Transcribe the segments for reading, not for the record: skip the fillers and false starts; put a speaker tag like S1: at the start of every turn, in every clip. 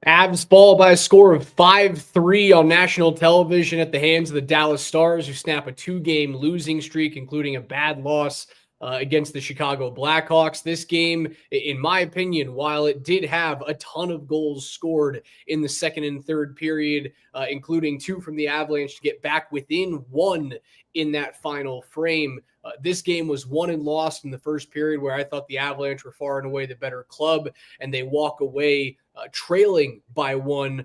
S1: Avs fall by a score of 5-3 on national television at the hands of the Dallas Stars, who snap a two-game losing streak, including a bad loss against the Chicago Blackhawks. This game, in my opinion, while it did have a ton of goals scored in the second and third period, including two from the Avalanche to get back within one in that final frame, this game was won and lost in the first period, where I thought the Avalanche were far and away the better club, and they walk away trailing by one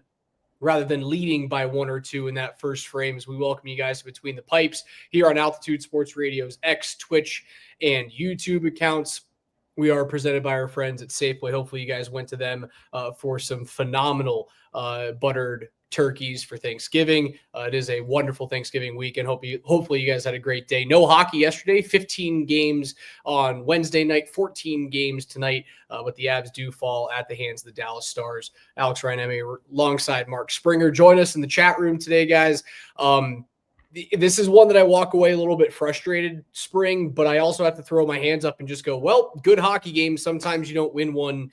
S1: rather than leading by one or two in that first frame. As we welcome you guys to Between the Pipes here on Altitude Sports Radio's X, Twitch, and YouTube accounts. We are presented by our friends at Safeway. Hopefully you guys went to them for some phenomenal buttered turkeys for Thanksgiving. It is a wonderful Thanksgiving weekend. Hopefully you guys had a great day. No hockey yesterday, 15 games on Wednesday night, 14 games tonight, but the Avs do fall at the hands of the Dallas Stars. Alex Ryan alongside Mark Springer. Join us in the chat room today, guys. This is one that I walk away a little bit frustrated, Spring, but I also have to throw my hands up and just go, well, good hockey game. Sometimes you don't win one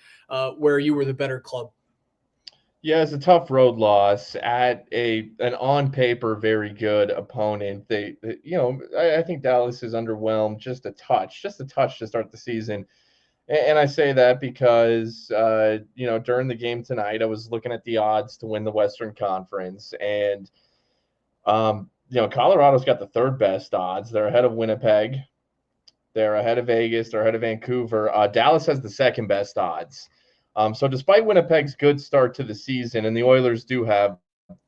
S1: where you were the better club.
S2: Yeah, it's a tough road loss at an on paper very good opponent. I think Dallas is underwhelmed just a touch to start the season. And I say that because during the game tonight, I was looking at the odds to win the Western Conference, and Colorado's got the third best odds. They're ahead of Winnipeg, they're ahead of Vegas, they're ahead of Vancouver. Dallas has the second best odds. So despite Winnipeg's good start to the season, and the Oilers do have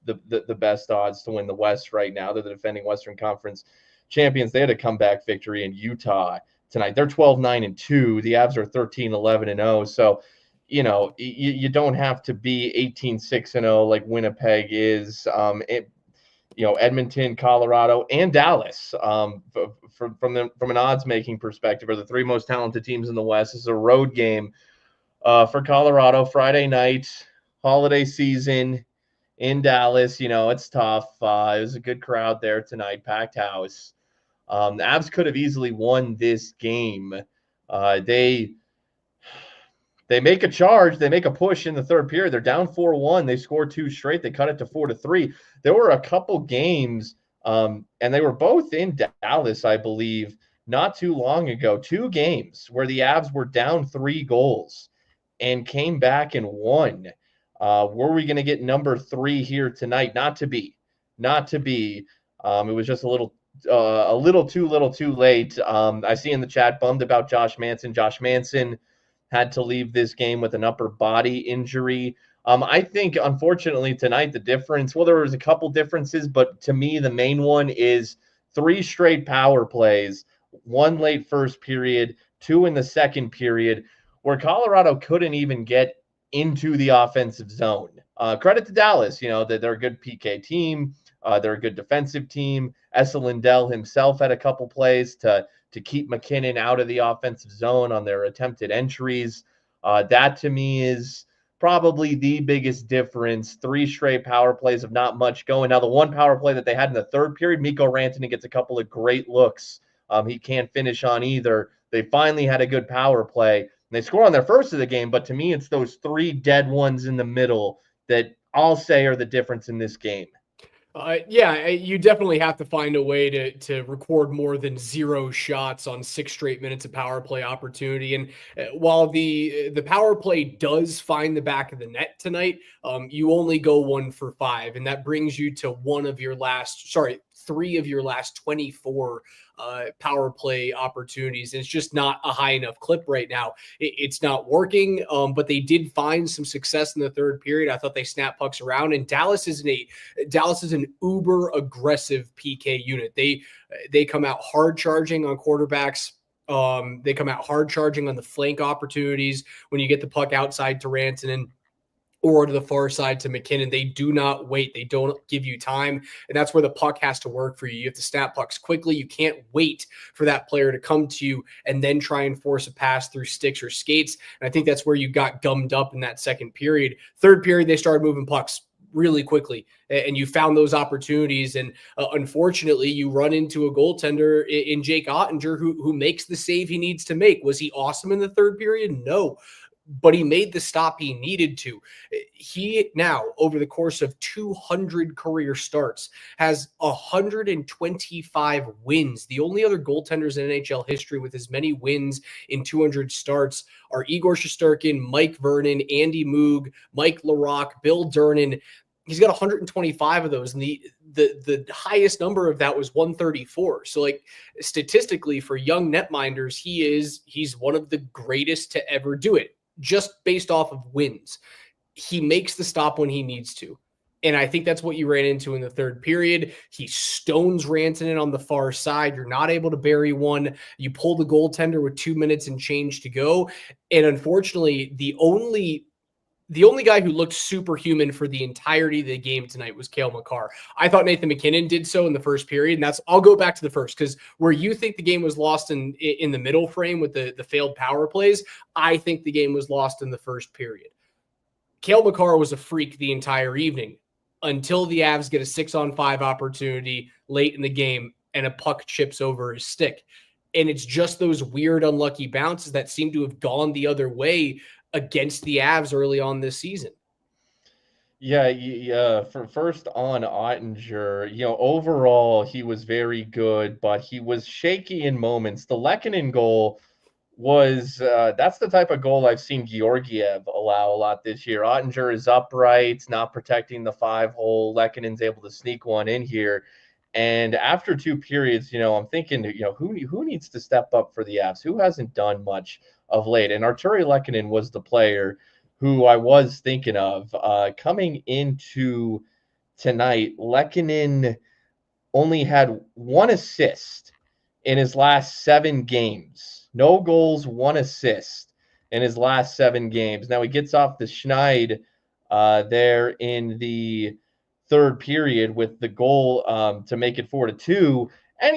S2: the best odds to win the West right now, they're the defending Western Conference champions. They had a comeback victory in Utah tonight. They're 12-9-2. The Avs are 13-11-0. So, you don't have to be 18-6-0 like Winnipeg is. Edmonton, Colorado, and Dallas, from an odds-making perspective, are the three most talented teams in the West. This is a road game for Colorado, Friday night, holiday season in Dallas. It's tough. It was a good crowd there tonight, packed house. The Avs could have easily won this game. They make a charge. They make a push in the third period. They're down 4-1. They score two straight. They cut it to 4-3. There were a couple games, and they were both in Dallas, I believe, not too long ago. Two games where the Avs were down 3 goals and came back and won. Were we going to get number 3 here tonight? Not to be. It was just a little too late. I see in the chat bummed about Josh Manson. Josh Manson had to leave this game with an upper body injury. I think, unfortunately, tonight, the difference, well, there was a couple differences, but to me, the main one is 3 straight power plays, 1 late first period, 2 in the second period, where Colorado couldn't even get into the offensive zone. Credit to Dallas, that they're a good PK team. They're a good defensive team. Esa Lindell himself had a couple plays to keep McKinnon out of the offensive zone on their attempted entries. That, to me, is probably the biggest difference. 3 straight power plays of not much going. Now, the one power play that they had in the third period, Mikko Rantanen gets a couple of great looks. He can't finish on either. They finally had a good power play. They score on their first of the game, but to me, it's those 3 dead ones in the middle that I'll say are the difference in this game.
S1: You definitely have to find a way to record more than 0 shots on 6 straight minutes of power play opportunity. And while the power play does find the back of the net tonight, you only go 1 for 5, and that brings you to 3 of your last 24 power play opportunities. It's just not a high enough clip right now. It's not working, but they did find some success in the third period. I thought they snapped pucks around, and Dallas is an uber aggressive PK unit. They come out hard charging on quarterbacks. They come out hard charging on the flank opportunities when you get the puck outside to Rantanen or to the far side to McKinnon. They do not wait. They don't give you time. And that's where the puck has to work for you. You have to snap pucks quickly. You can't wait for that player to come to you and then try and force a pass through sticks or skates. And I think that's where you got gummed up in that second period. Third period, they started moving pucks really quickly, and you found those opportunities. And unfortunately, you run into a goaltender in Jake Ottinger who makes the save he needs to make. Was he awesome in the third period? No. but he made the stop he needed to. He now, over the course of 200 career starts, has 125 wins. The only other goaltenders in NHL history with as many wins in 200 starts are Igor Shesterkin, Mike Vernon, Andy Moog, Mike LaRocque, Bill Durnan. He's got 125 of those, and the highest number of that was 134. So, like, statistically, for young netminders, he's one of the greatest to ever do it, just based off of wins. He makes the stop when he needs to. And I think that's what you ran into in the third period. He stones Rantanen on the far side. You're not able to bury one. You pull the goaltender with 2 minutes and change to go. And unfortunately, the only guy who looked superhuman for the entirety of the game tonight was Cale Makar. I thought Nathan MacKinnon did so in the first period, and I'll go back to the first, because where you think the game was lost in the middle frame with the failed power plays, I think the game was lost in the first period. Cale Makar was a freak the entire evening until the Avs get a 6-on-5 opportunity late in the game and a puck chips over his stick. And it's just those weird, unlucky bounces that seem to have gone the other way against the Avs early on this season.
S2: Yeah. For first on Ottinger, overall he was very good, but he was shaky in moments. The Lehkonen goal was that's the type of goal I've seen Georgiev allow a lot this year. Ottinger is upright, not protecting the 5-hole. Lehkonen's able to sneak one in here. And after 2 periods, I'm thinking, who needs to step up for the Avs? Who hasn't done much of late? And Artturi Lehkonen was the player who I was thinking of. Coming into tonight, Lehkonen only had 1 assist in his last 7 games. No goals, 1 assist in his last 7 games. Now he gets off the schneid there in the third period with the goal to make it 4-2. And,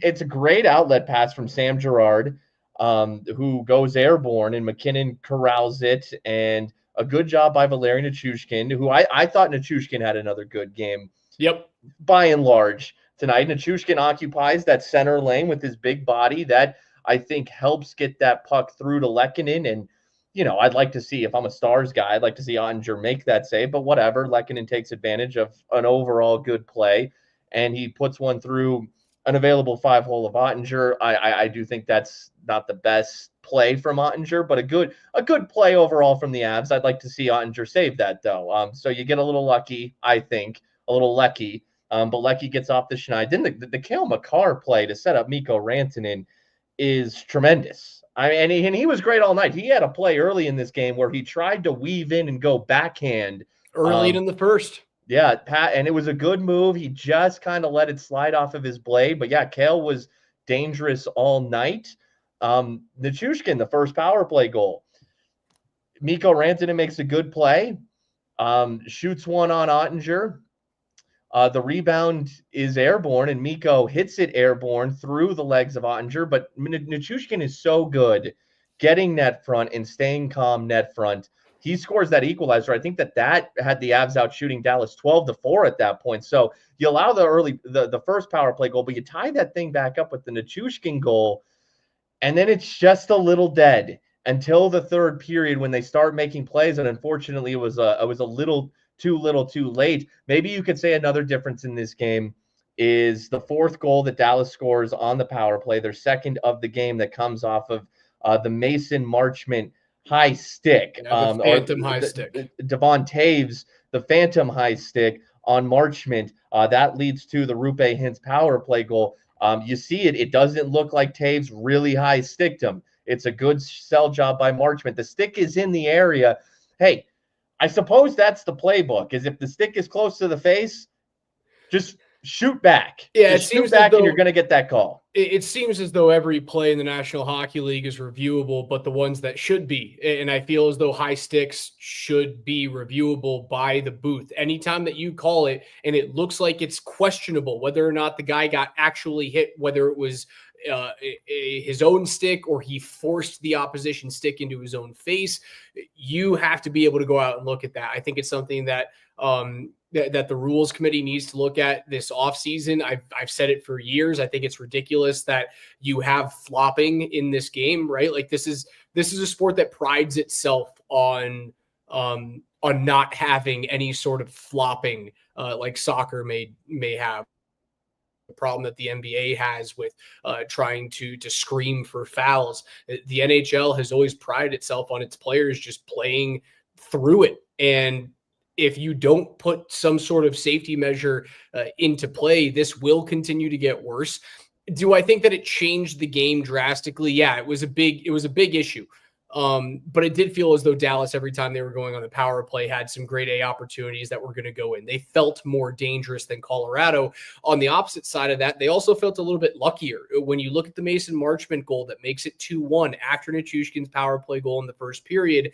S2: it's a great outlet pass from Sam Girard, who goes airborne, and MacKinnon corrals it. And a good job by Valeri Nichushkin, who I thought Nichushkin had another good game.
S1: Yep.
S2: By and large tonight. Nichushkin occupies that center lane with his big body. That, I think, helps get that puck through to Lehkonen. And, I'd like to see, if I'm a Stars guy, I'd like to see Ottinger make that save. But whatever, Lehkonen takes advantage of an overall good play, and he puts one through an available 5-hole of Ottinger. I do think that's not the best play from Ottinger, but a good play overall from the Avs. I'd like to see Ottinger save that, though. So you get a little lucky, I think, a little lucky. But Leckie gets off the schneid. Then the Cale Makar play to set up Mikko Rantanen is tremendous. I mean, and he was great all night. He had a play early in this game where he tried to weave in and go backhand
S1: early in the first.
S2: Yeah, Pat, and it was a good move. He just kind of let it slide off of his blade. But yeah, Cale was dangerous all night. Nichushkin, the first power play goal. Mikko Rantanen makes a good play, shoots one on Ottinger. The rebound is airborne, and Mikko hits it airborne through the legs of Ottinger. But Nichushkin is so good getting net front and staying calm net front. He scores that equalizer. I think that had the Avs out shooting Dallas 12-4 at that point. So you allow the first power play goal, but you tie that thing back up with the Nichushkin goal, and then it's just a little dead until the third period when they start making plays. And unfortunately, it was a little too late. Maybe you could say another difference in this game is the fourth goal that Dallas scores on the power play, their second of the game, that comes off of the Mason Marchment high stick.
S1: Yeah, the phantom high stick.
S2: Devon Taves, the phantom high stick on Marchment. That leads to the Rupe Hintz power play goal. You see it. It doesn't look like Taves really high sticked him. It's a good sell job by Marchment. The stick is in the area. Hey, I suppose that's the playbook, is if the stick is close to the face, just shoot back.
S1: Yeah,
S2: just shoot back and you're going to get that call.
S1: It seems as though every play in the National Hockey League is reviewable, but the ones that should be. And I feel as though high sticks should be reviewable by the booth. Anytime that you call it and it looks like it's questionable whether or not the guy got actually hit, whether it was his own stick or he forced the opposition stick into his own face, you have to be able to go out and look at that. I think it's something that that the rules committee needs to look at this offseason. I've said it for years. I think it's ridiculous that you have flopping in this game, right? Like this is a sport that prides itself on not having any sort of flopping like soccer may have. The problem that the NBA has with trying to scream for fouls. The NHL has always prided itself on its players just playing through it. And if you don't put some sort of safety measure into play, this will continue to get worse. Do I think that it changed the game drastically? Yeah, it was a big issue. But it did feel as though Dallas, every time they were going on the power play, had some grade A opportunities that were going to go in. They felt more dangerous than Colorado. On the opposite side of that, they also felt a little bit luckier. When you look at the Mason Marchment goal that makes it 2-1 after Nichushkin's power play goal in the first period,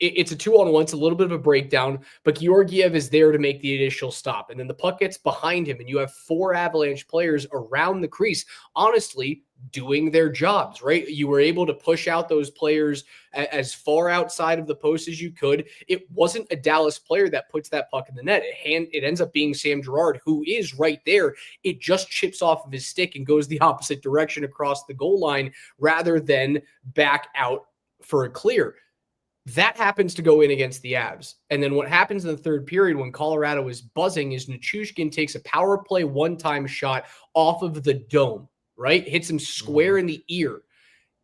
S1: it's a 2-on-1. It's a little bit of a breakdown, but Georgiev is there to make the initial stop. And then the puck gets behind him, and you have 4 Avalanche players around the crease, honestly, doing their jobs, right? You were able to push out those players as far outside of the post as you could. It wasn't a Dallas player that puts that puck in the net. It ends up being Sam Girard, who is right there. It just chips off of his stick and goes the opposite direction across the goal line rather than back out for a clear. That happens to go in against the Avs. And then what happens in the third period when Colorado is buzzing is Nichushkin takes a power play one-time shot off of the dome, right? Hits him square in the ear,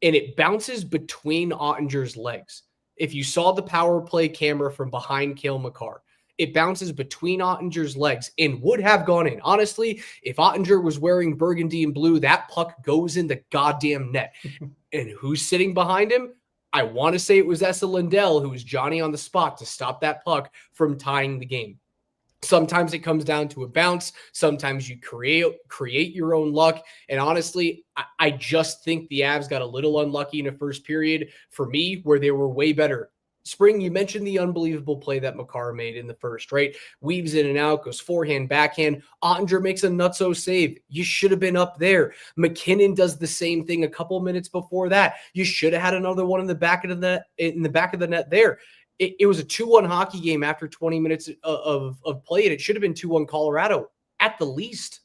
S1: and it bounces between Ottinger's legs. If you saw the power play camera from behind Cale Makar, it bounces between Ottinger's legs and would have gone in. Honestly, if Ottinger was wearing burgundy and blue, that puck goes in the goddamn net. And who's sitting behind him? I want to say it was Esa Lindell, who was Johnny on the spot to stop that puck from tying the game. Sometimes it comes down to a bounce. Sometimes you create your own luck. And honestly, I just think the Avs got a little unlucky in the first period for me, where they were way better. Spring, you mentioned the unbelievable play that Makar made in the first, right? Weaves in and out, goes forehand, backhand. Ottinger makes a nutso save. You should have been up there. McKinnon does the same thing a couple minutes before that. You should have had another one in the back of the net, there. It was a 2-1 hockey game after 20 minutes of play, and it should have been 2-1 Colorado at the least.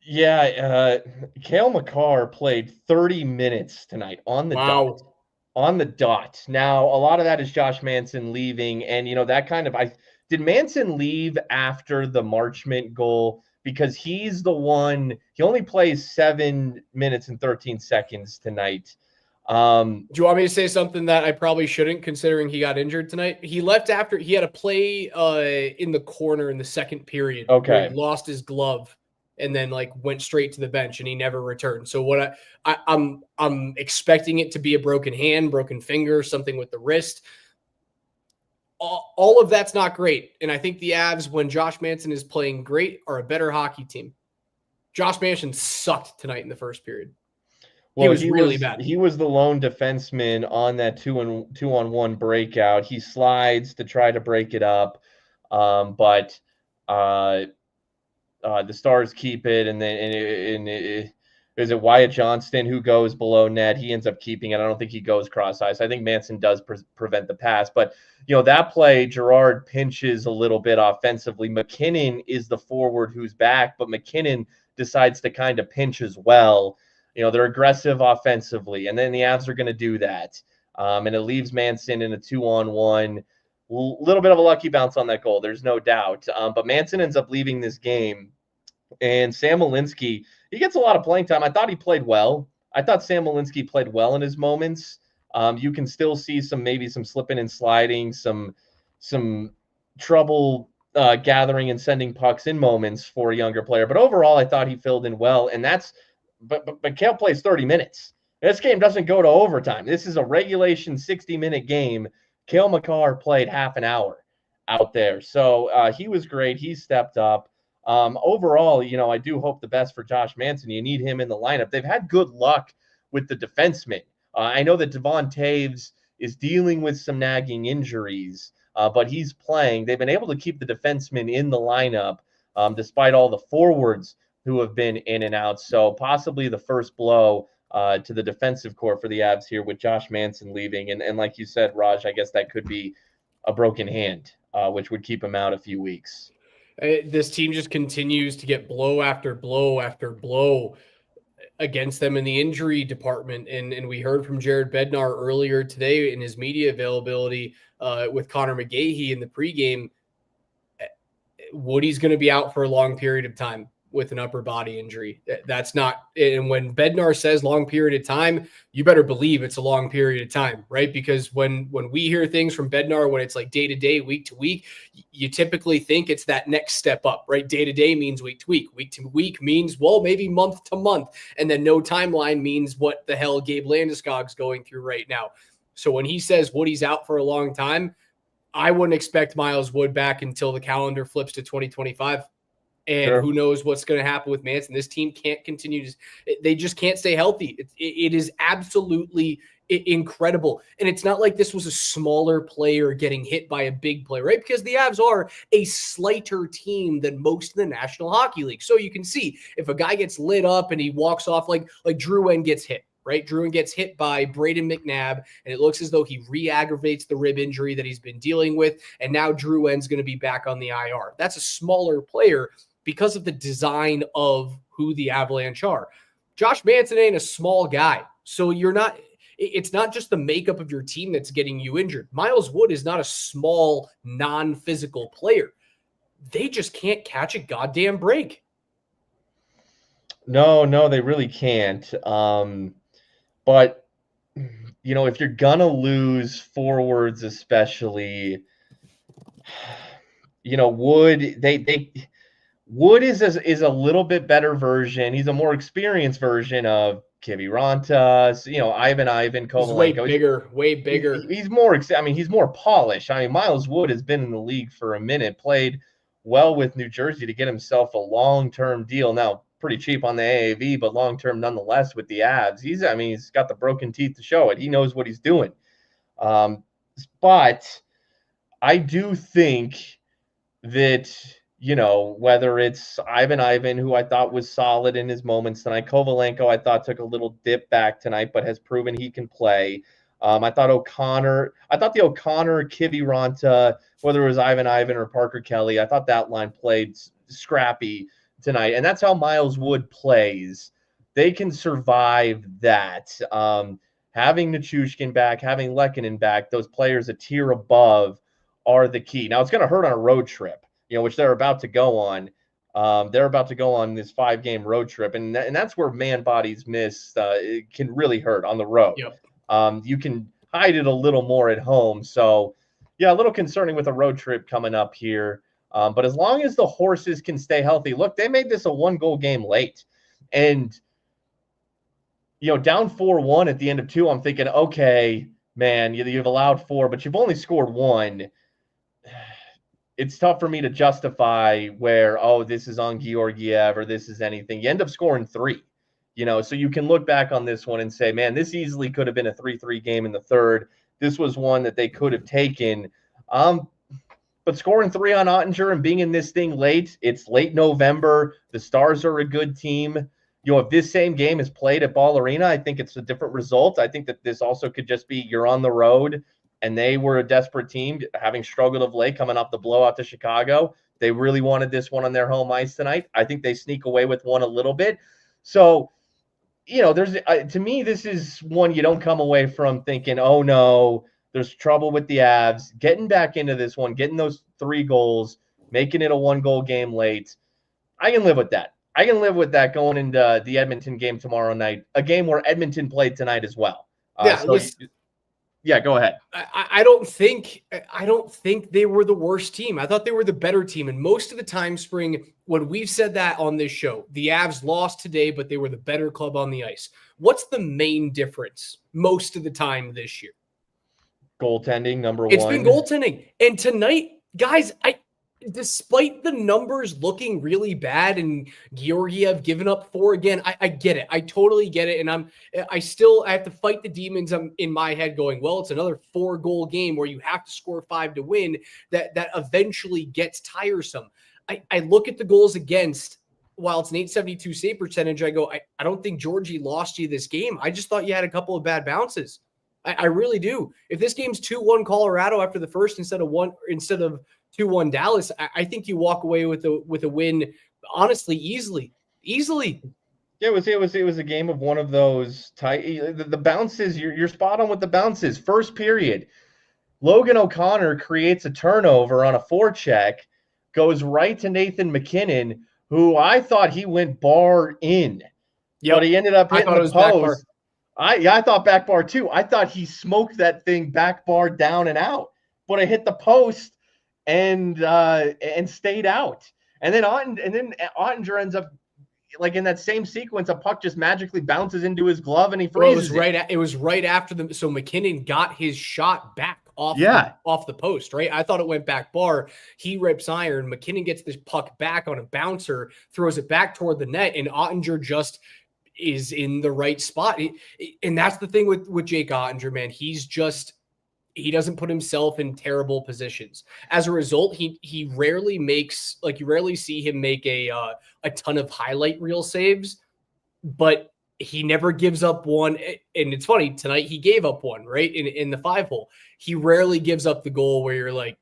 S2: Yeah, Cale Makar played 30 minutes tonight on the dot. On the dot. Now, a lot of that is Josh Manson leaving, and that kind of did Manson leave after the Marchment goal, because he's the one. He only plays 7 minutes and 13 seconds tonight.
S1: Do you want me to say something that I probably shouldn't, considering he got injured tonight? He left after he had a play in the corner in the second period.
S2: Okay,
S1: where he lost his glove and then went straight to the bench, and he never returned. So what I'm expecting it to be a broken hand, broken finger, something with the wrist. All of that's not great. And I think the Avs, when Josh Manson is playing great, are a better hockey team. Josh Manson sucked tonight in the first period. Well, he was really bad.
S2: He was the lone defenseman on that 2-on-1 breakout. He slides to try to break it up, but the Stars keep it, and then is it Wyatt Johnston who goes below net? He ends up keeping it. I don't think he goes cross ice. I think Manson does prevent the pass, but that play, Girard pinches a little bit offensively. McKinnon is the forward who's back, but McKinnon decides to kind of pinch as well. They're aggressive offensively, and then the Avs are going to do that, and it leaves Manson in a 2-on-1. Little bit of a lucky bounce on that goal, there's no doubt. But Manson ends up leaving this game, and Sam Malinski, he gets a lot of playing time. I thought he played well. I thought Sam Malinski played well in his moments. You can still see maybe some slipping and sliding, some trouble gathering and sending pucks in moments for a younger player. But overall, I thought he filled in well, and but Cale plays 30 minutes. This game doesn't go to overtime. This is a regulation 60-minute game. Cale Makar played half an hour out there. So he was great. He stepped up. Overall, I do hope the best for Josh Manson. You need him in the lineup. They've had good luck with the defensemen. I know that Devon Taves is dealing with some nagging injuries, but he's playing. They've been able to keep the defensemen in the lineup despite all the forwards who have been in and out. So possibly the first blow to the defensive core for the Avs here with Josh Manson leaving. And like you said, Raj, I guess that could be a broken hand, which would keep him out a few weeks.
S1: This team just continues to get blow after blow after blow. against them in the injury department. And we heard from Jared Bednar earlier today in his media availability with Connor McGahee in the pregame. Woody's going to be out for a long period of time with an upper body injury. That's not, and when Bednar says long period of time, you better believe it's a long period of time, right? Because when we hear things from Bednar, when it's like day to day, week to week, you typically think it's that next step up, right? Day to day means week to week means, well, maybe month to month. And then no timeline means what the hell Gabe Landeskog's going through right now. So when he says Woody's out for a long time, I wouldn't expect Miles Wood back until the calendar flips to 2025. And
S2: Sure.
S1: who knows what's going to happen with Manson. This team can't continue to – they just can't stay healthy. It is absolutely incredible. And it's not like this was a smaller player getting hit by a big player, right? Because the Avs are a slighter team than most of the National Hockey League. So you can see if a guy gets lit up and he walks off like Drouin gets hit, right? Drouin gets hit by Braden McNabb, and it looks as though he re-aggravates the rib injury that he's been dealing with, and now Drouin's going to be back on the IR. That's a smaller player because of the design of who the Avalanche are. Josh Manson ain't a small guy, so it's not just the makeup of your team that's getting you injured. Miles Wood is not a small, non-physical player. They just can't catch a goddamn break.
S2: No, they really can't. But, if you're going to lose forwards especially, Wood is a little bit better version. He's a more experienced version of Kiviranta, Ivan Kovalenko.
S1: He's way bigger.
S2: He's more, he's more polished. Miles Wood has been in the league for a minute, played well with New Jersey to get himself a long-term deal. Now, pretty cheap on the AAV, but long-term nonetheless with the Avs. He's got the broken teeth to show it. He knows what he's doing. But I do think that, whether it's Ivan, who I thought was solid in his moments tonight, Kovalenko, I thought took a little dip back tonight, but has proven he can play. I thought the O'Connor, Kiviranta, whether it was Ivan or Parker Kelly, I thought that line played scrappy tonight. And that's how Miles Wood plays. They can survive that. Having Nichushkin back, having Lehkonen back, those players a tier above are the key. Now, it's going to hurt on a road trip, which they're about to go on. They're about to go on this 5-game road trip, and that's where man bodies miss. It can really hurt on the road.
S1: Yep.
S2: You can hide it a little more at home. So, yeah, a little concerning with a road trip coming up here. But as long as the horses can stay healthy, look, they made this a 1-goal game late. And, down 4-1 at the end of 2, I'm thinking, okay, man, you've allowed 4, but you've only scored 1. It's tough for me to justify where, this is on Georgiev or this is anything. You end up scoring 3, so you can look back on this one and say, man, this easily could have been a 3-3 game in the third. This was one that they could have taken. But scoring 3 on Ottinger and being in this thing late, it's late November. The Stars are a good team. If this same game is played at Ball Arena, I think it's a different result. I think that this also could just be you're on the road, and they were a desperate team, having struggled of late, coming off the blowout to Chicago. They really wanted this one on their home ice tonight. I think they sneak away with one a little bit. So, there's to me, this is one you don't come away from thinking, oh, no, there's trouble with the Avs. Getting back into this one, getting those 3 goals, making it a 1-goal game late, I can live with that. I can live with that going into the Edmonton game tomorrow night, a game where Edmonton played tonight as well. Yeah, go ahead.
S1: I don't think they were the worst team. I thought they were the better team. And most of the time, Spring, when we've said that on this show, the Avs lost today, but they were the better club on the ice. What's the main difference most of the time this year?
S2: Goaltending, number one.
S1: It's been goaltending. And tonight, guys, despite the numbers looking really bad and Georgiev giving up 4 again, I get it. I totally get it. And I have to fight the demons in my head going, well, it's another 4-goal game where you have to score 5 to win. That eventually gets tiresome. I look at the goals against, while it's an .872 save percentage, I go, I don't think Georgie lost you this game. I just thought you had a couple of bad bounces. I really do. If this game's 2-1 Colorado after the first instead of 2-1 Dallas, I think you walk away with a win, honestly, easily.
S2: It was a game of one of those tight. The bounces. You're spot on with the bounces. First period, Logan O'Connor creates a turnover on a forecheck, goes right to Nathan McKinnon, who I thought he went bar in, but he ended up
S1: I
S2: hitting
S1: thought it
S2: the
S1: was back bar.
S2: post. I thought back bar too. I thought he smoked that thing back bar down and out, but it hit the post and stayed out. And then Ottinger ends up like in that same sequence, a puck just magically bounces into his glove and he
S1: Well,
S2: freezes it.
S1: it was right after them. So McKinnon got his shot back
S2: Yeah.
S1: off the post, right? I thought it went back bar. He rips iron. McKinnon gets this puck back on a bouncer, throws it back toward the net, and Ottinger just is in the right spot. And that's the thing with Jake Ottinger, man. He doesn't put himself in terrible positions. As a result, he rarely makes, like, you rarely see him make a ton of highlight reel saves, but he never gives up one. And it's funny, tonight he gave up one, right? In the 5-hole. He rarely gives up the goal where you're like,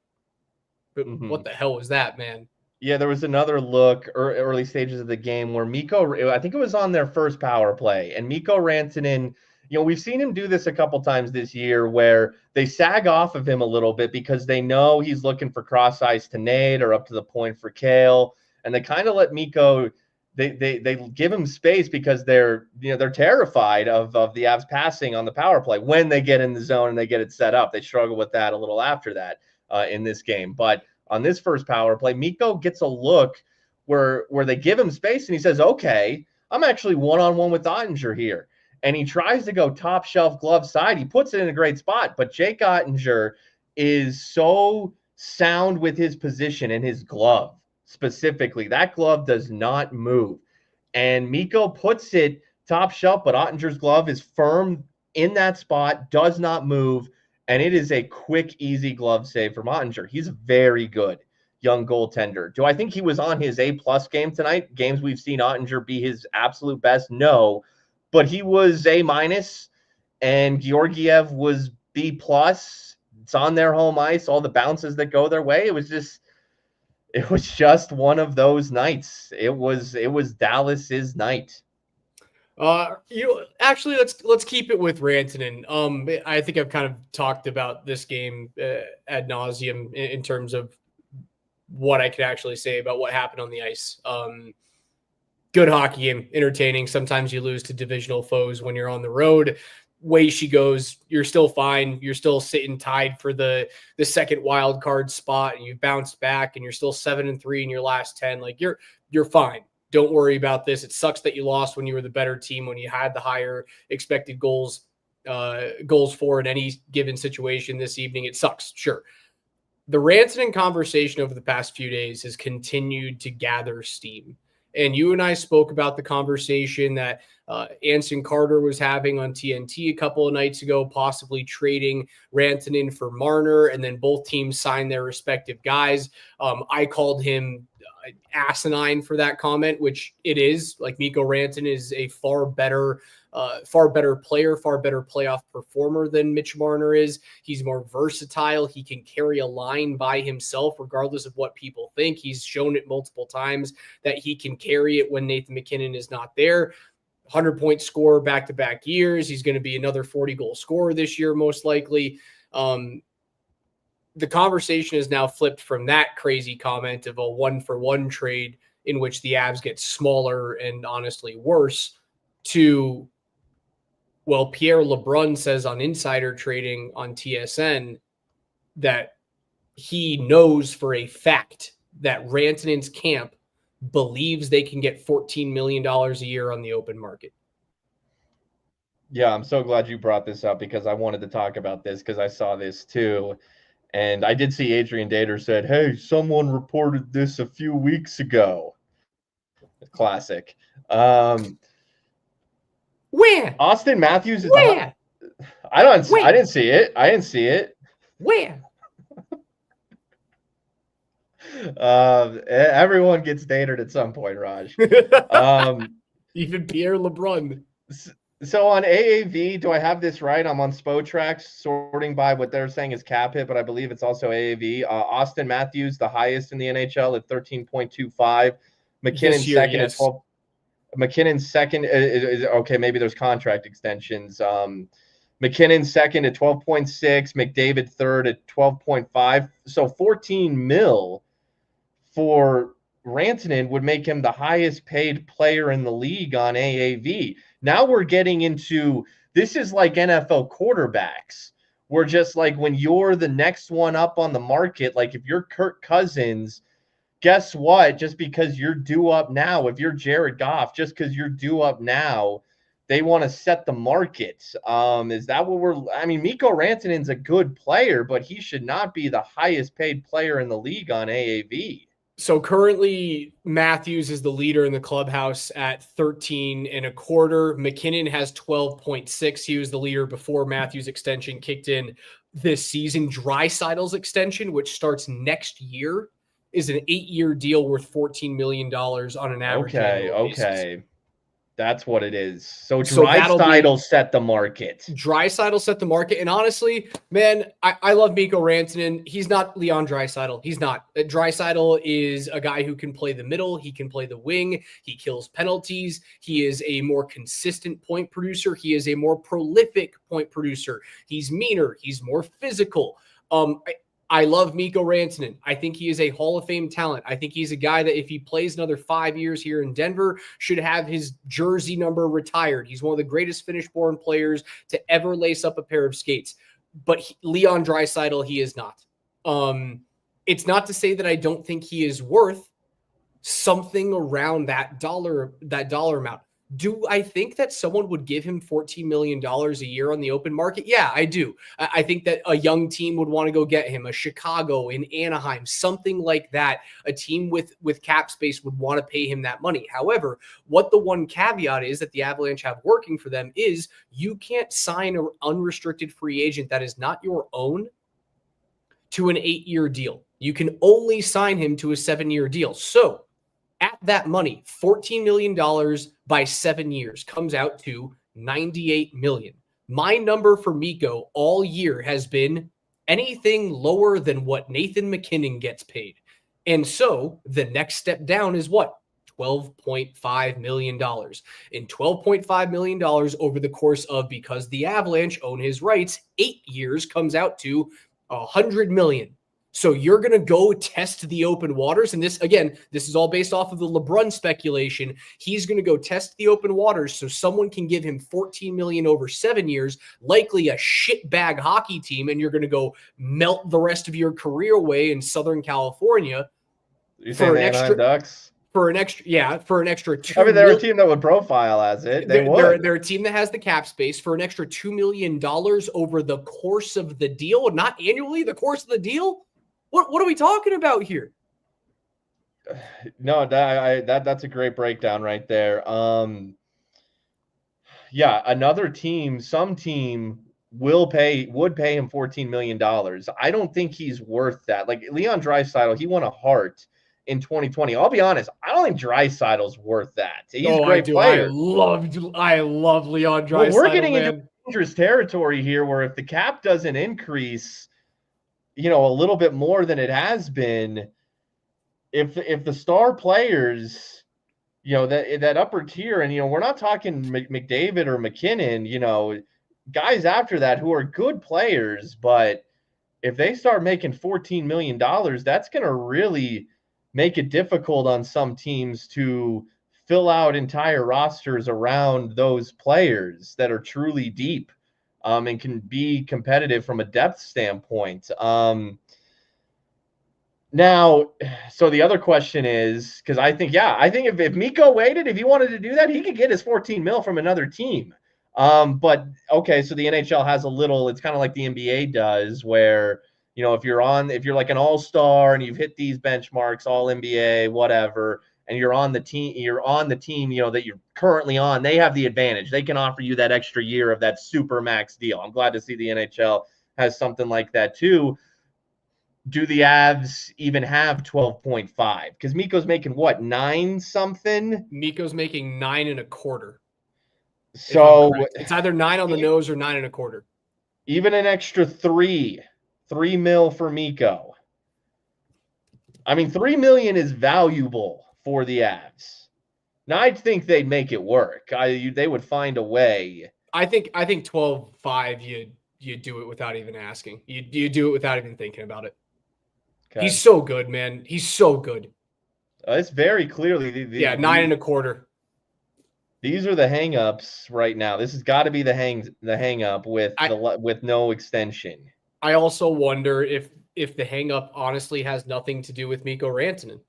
S1: what the hell was that, man?
S2: Yeah, there was another look early stages of the game where Mikko, I think it was on their first power play, and Mikko Rantanen, we've seen him do this a couple times this year where they sag off of him a little bit because they know he's looking for cross ice to Nate or up to the point for Kale, and they kind of let Mikko. They give him space because they're terrified of the Avs passing on the power play when they get in the zone and they get it set up. They struggle with that a little after that in this game, but on this first power play, Mikko gets a look where they give him space and he says, okay, I'm actually one-on-one with Ottinger here. And he tries to go top shelf glove side. He puts it in a great spot, but Jake Ottinger is so sound with his position and his glove specifically. That glove does not move. And Mikko puts it top shelf, but Ottinger's glove is firm in that spot, does not move. And it is a quick, easy glove save from Ottinger. He's very good young goaltender. Do I think he was on his A-plus game tonight? Games we've seen Ottinger be his absolute best? No. But he was A-minus, and Georgiev was B-plus. It's on their home ice, all the bounces that go their way. It was just one of those nights. It was Dallas's night.
S1: Actually, let's keep it with Rantanen. I think I've kind of talked about this game ad nauseum in terms of what I could actually say about what happened on the ice. Good hockey game, entertaining. Sometimes you lose to divisional foes when you're on the road. Way she goes, you're still fine. You're still sitting tied for the second wild card spot, and you've bounced back, and you're still 7-3 in your last 10. Like you're fine. Don't worry about this. It sucks that you lost when you were the better team, when you had the higher expected goals for in any given situation this evening. It sucks, sure. The Rantanen conversation over the past few days has continued to gather steam. And you and I spoke about the conversation that Anson Carter was having on TNT a couple of nights ago, possibly trading Rantanen for Marner, and then both teams signed their respective guys. I called him asinine for that comment, which it is. Like, Mikko Rantanen is a far better player, far better playoff performer than Mitch Marner is. He's more versatile. He can carry a line by himself, regardless of what people think. He's shown it multiple times that he can carry it when Nathan McKinnon is not there. 100-point scorer back-to-back years. He's going to be another 40-goal scorer this year, most likely. The conversation is now flipped from that crazy comment of a 1-for-1 trade in which the Avs get smaller and honestly worse to, well, Pierre LeBrun says on Insider Trading on TSN that he knows for a fact that Rantanen's camp believes they can get $14 million a year on the open market.
S2: Yeah, I'm so glad you brought this up because I wanted to talk about this because I saw this too. And I did see Adrian Dater said, hey, someone reported this a few weeks ago. Classic.
S1: Where?
S2: Austin Matthews is
S1: Where?
S2: I didn't see it. I didn't see it.
S1: Where?
S2: Everyone gets dated at some point, Raj.
S1: Even Pierre LeBrun.
S2: So on AAV, do I have this right? I'm on Spotrac, sorting by what they're saying is cap hit, but I believe it's also AAV. Austin Matthews, the highest in the NHL at 13.25. McKinnon second at 12. McKinnon's second is okay. Maybe there's contract extensions. McKinnon second at 12.6, McDavid third at 12.5. So 14 mil for Rantanen would make him the highest paid player in the league on AAV. Now we're getting into this is like NFL quarterbacks. We're just like when you're the next one up on the market, like if you're Kirk Cousins, guess what? Just because you're due up now, if you're Jared Goff, just because you're due up now, they want to set the market. Is that what I mean, Mikko Rantanen's a good player, but he should not be the highest paid player in the league on AAV.
S1: So currently Matthews is the leader in the clubhouse at 13 and a quarter. McKinnon has 12.6. He was the leader before Matthews' extension kicked in this season. Draisaitl's extension, which starts next year, is an 8-year deal worth $14 million on an average annual basis.
S2: Okay. That's what it is. So Draisaitl set the market.
S1: Draisaitl set the market. And honestly, man, I love Mikko Rantanen. He's not Leon Draisaitl. He's not. Draisaitl is a guy who can play the middle. He can play the wing. He kills penalties. He is a more consistent point producer. He is a more prolific point producer. He's meaner. He's more physical. I love Mikko Rantanen. I think he is a Hall of Fame talent. I think he's a guy that if he plays another 5 years here in Denver, should have his jersey number retired. He's one of the greatest Finnish-born players to ever lace up a pair of skates. But Leon Draisaitl, he is not. It's not to say that I don't think he is worth something around that dollar amount. Do I think that someone would give him $14 million a year on the open market? Yeah, I do. I think that a young team would want to go get him, a Chicago, in Anaheim, something like that. A team with cap space would want to pay him that money. However, what the one caveat is that the Avalanche have working for them is you can't sign an unrestricted free agent that is not your own to an 8-year deal. You can only sign him to a 7-year deal. So at that money, $14 million by 7 years comes out to $98 million. My number for Mikko all year has been anything lower than what Nathan McKinnon gets paid. And so the next step down is what? $12.5 million. And $12.5 million over the course of, because the Avalanche own his rights, 8 years comes out to $100 million. So you're going to go test the open waters. And this, again, this is all based off of the LeBron speculation. He's going to go test the open waters so someone can give him $14 million over 7 years, likely a shitbag hockey team, and you're going to go melt the rest of your career away in Southern California.
S2: You saying the Anaheim Ducks?
S1: For an extra $2
S2: I mean, they're a team that would profile as it.
S1: They're a team that has the cap space for an extra $2 million over the course of the deal, not annually, the course of the deal. What are we talking about here?
S2: No, that's a great breakdown right there. Yeah, another team, some team would pay him $14 million. I don't think he's worth that. Like Leon Draisaitl, he won a Hart in 2020. I'll be honest, I don't think Draisaitl's worth that. He's a great player.
S1: I love Leon Draisaitl.
S2: Well, we're getting into dangerous territory here where if the cap doesn't increase, a little bit more than it has been, if the star players, that upper tier, and we're not talking McDavid or McKinnon, guys after that who are good players, but if they start making $14 million, that's going to really make it difficult on some teams to fill out entire rosters around those players that are truly deep. And can be competitive from a depth standpoint. Now, so the other question is, because I think if Mikko waited, if he wanted to do that, he could get his 14 mil from another team. But okay, so the NHL has it's kind of like the NBA does, where if you're like an all-star and you've hit these benchmarks, all NBA, whatever, and you're on the team, that you're currently on, they have the advantage. They can offer you that extra year of that super max deal. I'm glad to see the NHL has something like that too. Do the Avs even have 12.5? Because Mikko's making what, 9 something?
S1: Mikko's making 9 and a quarter.
S2: So
S1: it's either 9 on the nose or 9 and a quarter.
S2: Even an extra 3 mil for Mikko. I mean, $3 million is valuable for the Avs. Now, I think they'd make it work. They would find a way.
S1: I think 12-5, you do it without even asking. You do it without even thinking about it.
S2: Okay.
S1: He's so good, man. He's so good.
S2: It's very clearly
S1: Yeah, 9.25.
S2: These are the hangups right now. This has got to be the hang up with with no extension.
S1: I also wonder if the hang up honestly has nothing to do with Mikko Rantanen.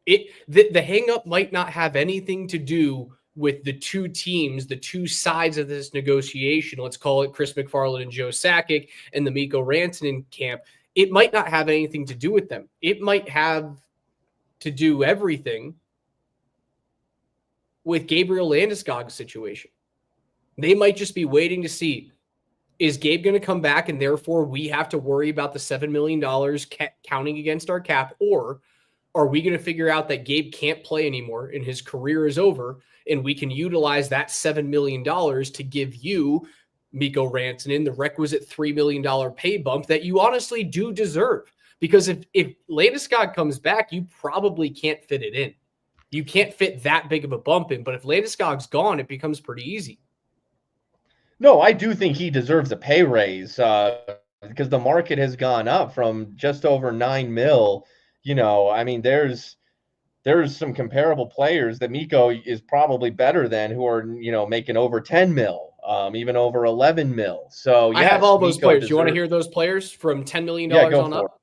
S1: The hang up might not have anything to do with the two teams, the two sides of this negotiation. Let's call it Chris McFarland and Joe Sakic and the Mikko Rantanen camp. It might not have anything to do with them. It might have to do everything with Gabriel Landeskog's situation. They might just be waiting to see, is Gabe going to come back and therefore we have to worry about the $7 million counting against our cap, or are we going to figure out that Gabe can't play anymore and his career is over and we can utilize that $7 million to give you, Mikko Rantanen, the requisite $3 million pay bump that you honestly do deserve? Because if Landeskog comes back, you probably can't fit it in. You can't fit that big of a bump in. But if Landeskog's gone, it becomes pretty easy.
S2: No, I do think he deserves a pay raise because the market has gone up from just over $9 million. You know, I mean, there's some comparable players that Mikko is probably better than who are, you know, making over 10 mil, even over 11 mil. So yes,
S1: I have all those
S2: Mikko
S1: players. You want to hear those players from $10 million on up?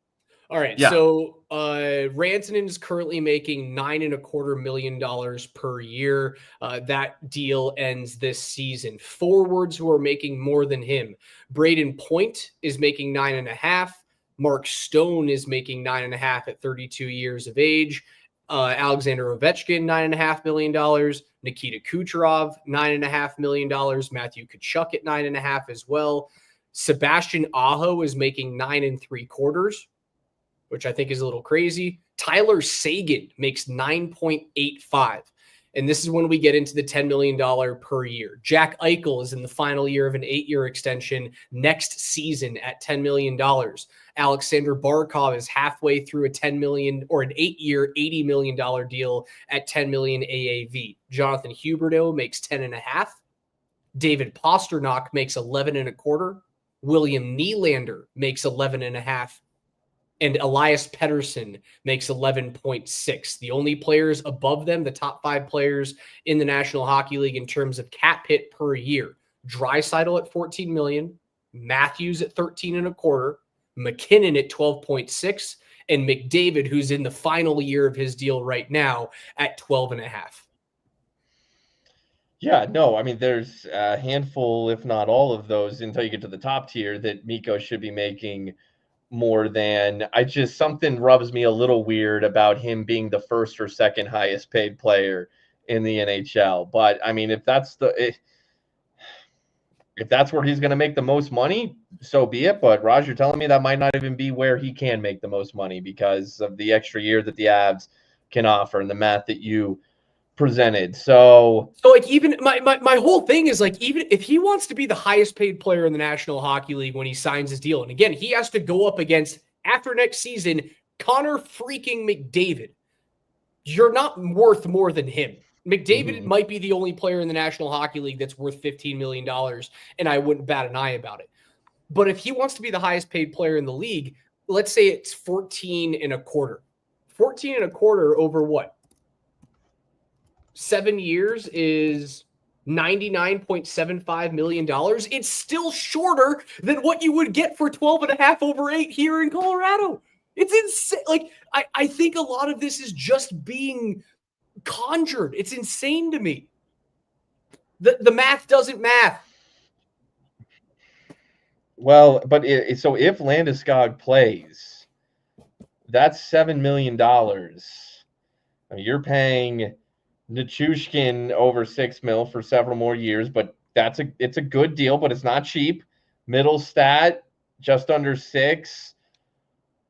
S1: All right.
S2: Yeah.
S1: So Rantanen is currently making $9.25 million per year. That deal ends this season. Forwards who are making more than him: Braden Point is making 9.5. Mark Stone is making 9.5 at 32 years of age. Alexander Ovechkin, $9.5 million. Nikita Kucherov, $9.5 million. Matthew Tkachuk at 9.5 as well. Sebastian Aho is making 9.75, which I think is a little crazy. Tyler Seguin makes 9.85. And this is when we get into the $10 million per year. Jack Eichel is in the final year of an 8-year extension next season at $10 million. Alexander Barkov is halfway through a $10 million or an 8-year, $80 million deal at $10 million AAV. Jonathan Huberdeau makes 10.5. David Pastrnak makes 11.25. William Nylander makes 11.5. And Elias Pettersson makes 11.6. The only players above them, the top 5 players in the National Hockey League in terms of cap hit per year: Draisaitl at $14 million, Matthews at $13.25, McKinnon at $12.6, and McDavid, who's in the final year of his deal right now, at $12.5.
S2: Yeah, no, I mean, there's a handful, if not all of those, until you get to the top tier, that Mikko should be making more than. Something rubs me a little weird about him being the first or second highest paid player in the NHL. But I mean, if that's where he's going to make the most money, so be it. But Raj, you're telling me that might not even be where he can make the most money because of the extra year that the Avs can offer and the math that you presented. So
S1: like, even my whole thing is like, even if he wants to be the highest paid player in the National Hockey League when he signs his deal, and again, he has to go up against, after next season, Connor freaking McDavid. You're not worth more than him. McDavid might be the only player in the National Hockey League that's worth $15 million, and I wouldn't bat an eye about it. But if he wants to be the highest paid player in the league, let's say it's 14.25. 14.25 over what? 7 years is $99.75 million. It's still shorter than what you would get for 12.5 over 8 here in Colorado. It's insane. Like, I think a lot of this is just being conjured. It's insane to me. The math doesn't math.
S2: Well, but so if Landeskog plays, that's $7 million. I mean, you're paying Nichushkin over $6 million for several more years, but it's a good deal, but it's not cheap. Middlestat just under 6.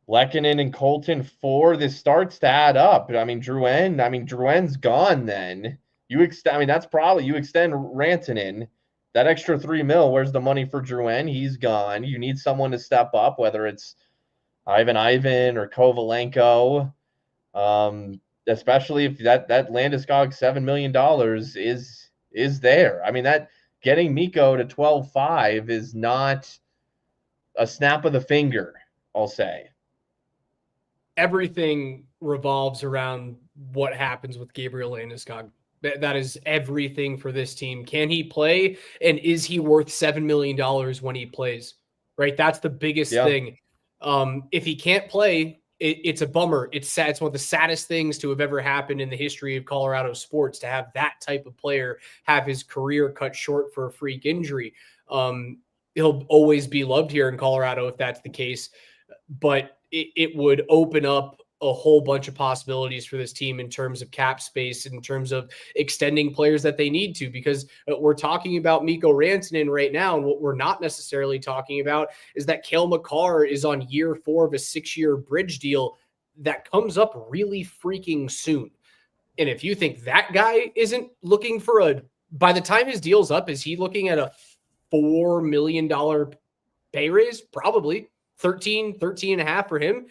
S2: Lehkonen and Colton 4. This starts to add up. I mean, Drouin's gone then. You extend Rantanen. That extra $3 million, where's the money for Drouin? He's gone. You need someone to step up, whether it's Ivan or Kovalenko. especially if that Landeskog $7 million is there. I mean, that getting Mikko to 12.5 is not a snap of the finger, I'll say.
S1: Everything revolves around what happens with Gabriel Landeskog. That is everything for this team. Can he play? And is he worth $7 million when he plays? Right? That's the biggest thing. If he can't play, it's a bummer. It's sad. It's one of the saddest things to have ever happened in the history of Colorado sports, to have that type of player have his career cut short for a freak injury. He'll always be loved here in Colorado if that's the case. But it would open up a whole bunch of possibilities for this team in terms of cap space, in terms of extending players that they need to, because we're talking about Mikko Rantanen right now. And what we're not necessarily talking about is that Cale Makar is on year 4 of a 6-year bridge deal that comes up really freaking soon. And if you think that guy isn't looking for by the time his deal's up, is he looking at a $4 million pay raise? Probably 13 and a half for him.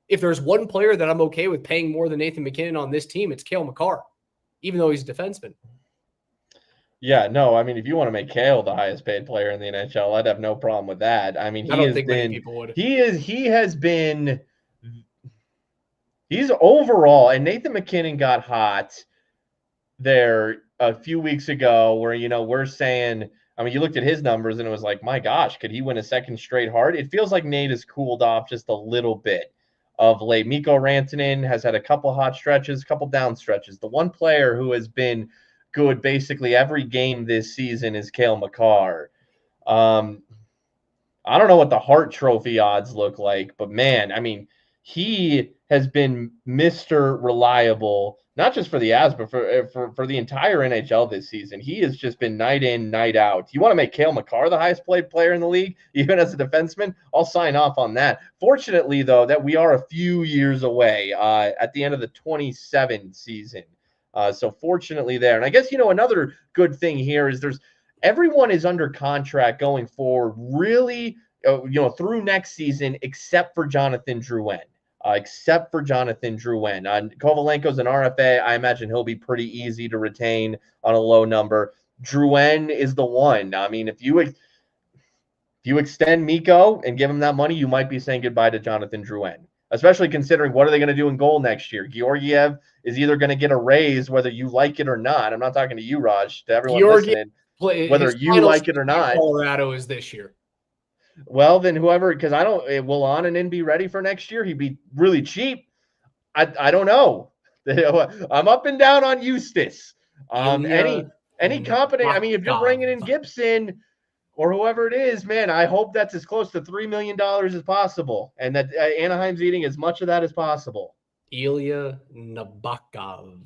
S1: If there's one player that I'm okay with paying more than Nathan MacKinnon on this team, it's Cale Makar, even though he's a defenseman.
S2: Yeah, no, I mean, if you want to make Cale the highest paid player in the NHL, I'd have no problem with that. I mean,
S1: I don't think many people would.
S2: He's overall, and Nathan MacKinnon got hot there a few weeks ago where, we're saying, I mean, you looked at his numbers and it was like, my gosh, could he win a second straight Hart? It feels like Nate has cooled off just a little bit of late. Mikko Rantanen has had a couple hot stretches, a couple down stretches. The one player who has been good basically every game this season is Cale Makar. I don't know what the Hart Trophy odds look like, but man, I mean, he has been Mr. Reliable, not just for the Avs, but for the entire NHL this season. He has just been night in, night out. You want to make Cale Makar the highest paid player in the league, even as a defenseman? I'll sign off on that. Fortunately, though, that we are a few years away at the end of the 27 season. So fortunately there. And I guess, another good thing here is everyone is under contract going forward, really, through next season, except for Jonathan Drouin. Kovalenko's an RFA. I imagine he'll be pretty easy to retain on a low number. Drouin is the one. I mean, if you extend Mikko and give him that money, you might be saying goodbye to Jonathan Drouin, especially considering what are they going to do in goal next year. Georgiev is either going to get a raise, whether you like it or not. I'm not talking to you, Raj, to everyone listening, whether you like it or not.
S1: Colorado is this year.
S2: Well, then whoever, because will Onanen be ready for next year? He'd be really cheap. I don't know. I'm up and down on Eustace. Any competent, I mean, if you're bringing in Gibson or whoever it is, man, I hope that's as close to $3 million as possible, and that Anaheim's eating as much of that as possible.
S1: Ilya Nabokov.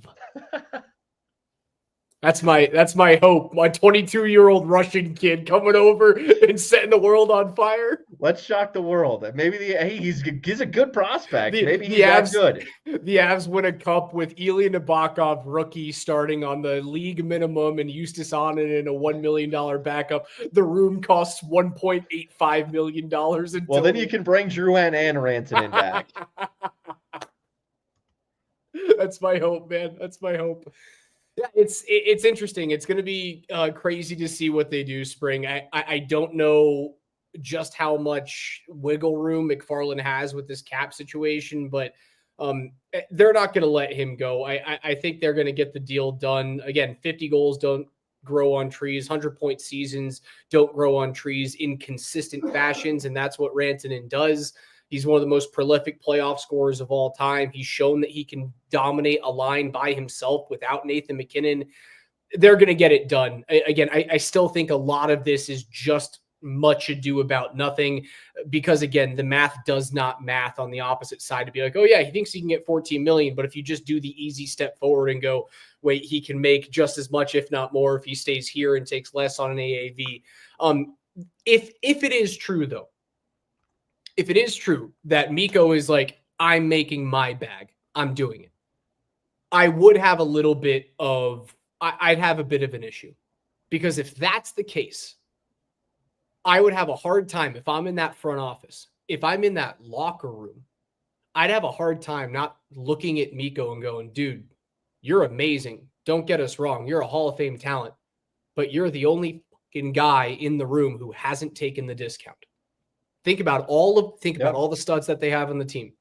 S1: That's my hope. My 22-year-old Russian kid coming over and setting the world on fire.
S2: Let's shock the world. Maybe he's a good prospect. Maybe he's that good.
S1: The Avs win a cup with Ilya Nabokov, rookie, starting on the league minimum, and Eustace Onanen, a $1 million backup. The room costs $1.85 million.
S2: Well, then you can bring Drouin and Rantanen back.
S1: That's my hope, man. That's my hope. Yeah, it's interesting. It's going to be crazy to see what they do spring. I don't know just how much wiggle room McFarland has with this cap situation, but they're not going to let him go. I think they're going to get the deal done. Again, 50 goals don't grow on trees. 100-point seasons don't grow on trees in consistent fashions, and that's what Rantanen does. He's one of the most prolific playoff scorers of all time. He's shown that he can dominate a line by himself without Nathan MacKinnon. They're going to get it done. Again, I still think a lot of this is just much ado about nothing, because, again, the math does not math on the opposite side to be like, oh, yeah, he thinks he can get 14 million. But if you just do the easy step forward and go, wait, he can make just as much, if not more, if he stays here and takes less on an AAV. If it is true, though, if it is true that Mikko is like, I'm making my bag, I'm doing it, I would have a little bit of, I'd have a bit of an issue. Because if that's the case, I would have a hard time if I'm in that front office, if I'm in that locker room, I'd have a hard time not looking at Mikko and going, dude, you're amazing. Don't get us wrong. You're a Hall of Fame talent, but you're the only fucking guy in the room who hasn't taken the discount. Think about all the studs that they have on the team.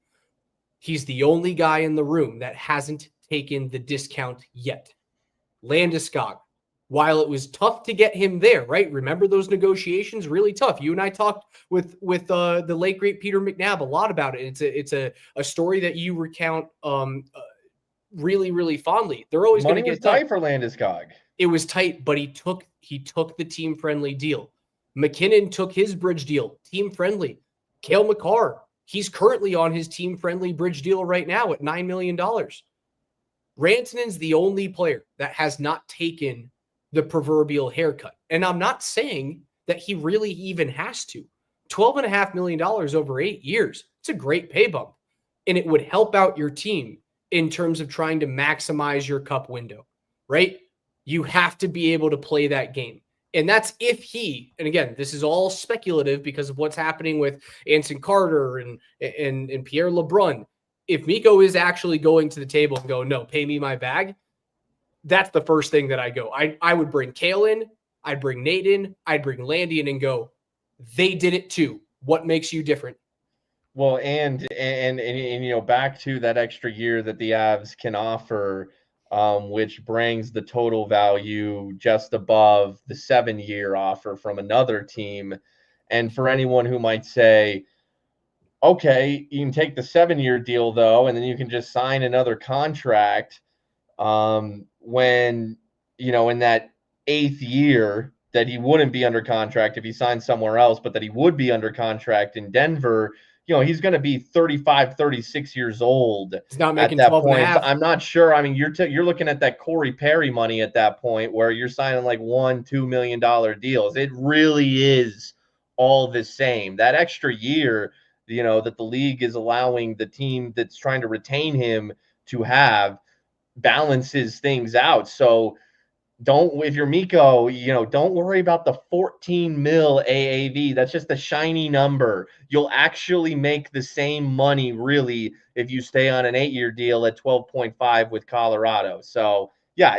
S1: He's the only guy in the room that hasn't taken the discount yet. Landeskog, while it was tough to get him there, right? Remember those negotiations? Really tough. You and I talked with the late great Peter McNabb a lot about it. It's a story that you recount really, really fondly. They're always going to get
S2: tight for Landeskog.
S1: It was tight, but he took the team friendly deal. McKinnon took his bridge deal, team friendly. Cale Makar, he's currently on his team friendly bridge deal right now at $9 million. Rantanen's the only player that has not taken the proverbial haircut. And I'm not saying that he really even has to. $12.5 million over 8 years. It's a great pay bump. And it would help out your team in terms of trying to maximize your cup window, right? You have to be able to play that game. And that's if he, and again, this is all speculative because of what's happening with Anson Carter and Pierre LeBrun. If Mikko is actually going to the table and go, no, pay me my bag, that's the first thing that I go. I would bring Cale in, I'd bring Nate in, I'd bring Landy in and go, they did it too. What makes you different?
S2: Well, and back to that extra year that the Avs can offer, which brings the total value just above the 7-year offer from another team. And for anyone who might say, okay, you can take the 7-year deal though, and then you can just sign another contract when, in that 8th year that he wouldn't be under contract if he signed somewhere else, but that he would be under contract in Denver. He's going to be 35, 36 years old.
S1: He's not making
S2: at that
S1: 12
S2: point.
S1: and a half.
S2: I'm not sure. I mean, you're looking at that Corey Perry money at that point where you're signing like $1-2 million deals. It really is all the same. That extra year, that the league is allowing the team that's trying to retain him to have balances things out. So if you're Mikko, don't worry about the 14 mil AAV. That's just a shiny number. You'll actually make the same money really if you stay on an 8-year deal at 12.5 with Colorado. So yeah,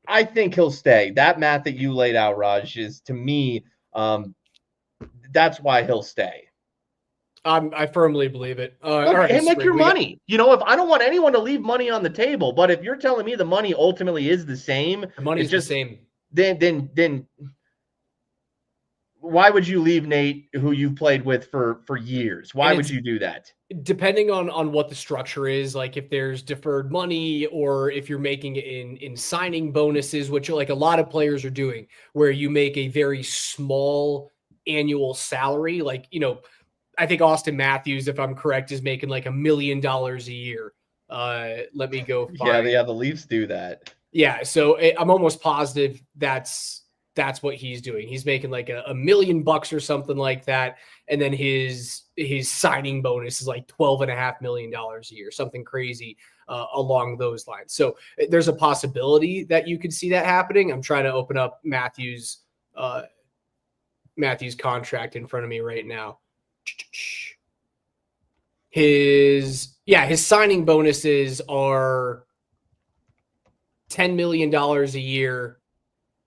S2: I think he'll stay. That math that you laid out, Raj, is to me, that's why he'll stay.
S1: I firmly believe it.
S2: Look,
S1: all right,
S2: and make your money. If I don't want anyone to leave money on the table, but if you're telling me the money ultimately is the same,
S1: the money's just the same.
S2: Then why would you leave Nate, who you've played with for years? Why would you do that?
S1: Depending on what the structure is, like if there's deferred money or if you're making it in signing bonuses, which like a lot of players are doing, where you make a very small annual salary, like I think Austin Matthews, if I'm correct, is making like $1 million a year. Let me go find.
S2: Yeah, the Leafs do that.
S1: Yeah, so I'm almost positive that's what he's doing. He's making like $1 million or something like that, and then his signing bonus is like $12.5 million a year, something crazy along those lines. So there's a possibility that you could see that happening. I'm trying to open up Matthews' contract in front of me right now. His signing bonuses are $10 million a year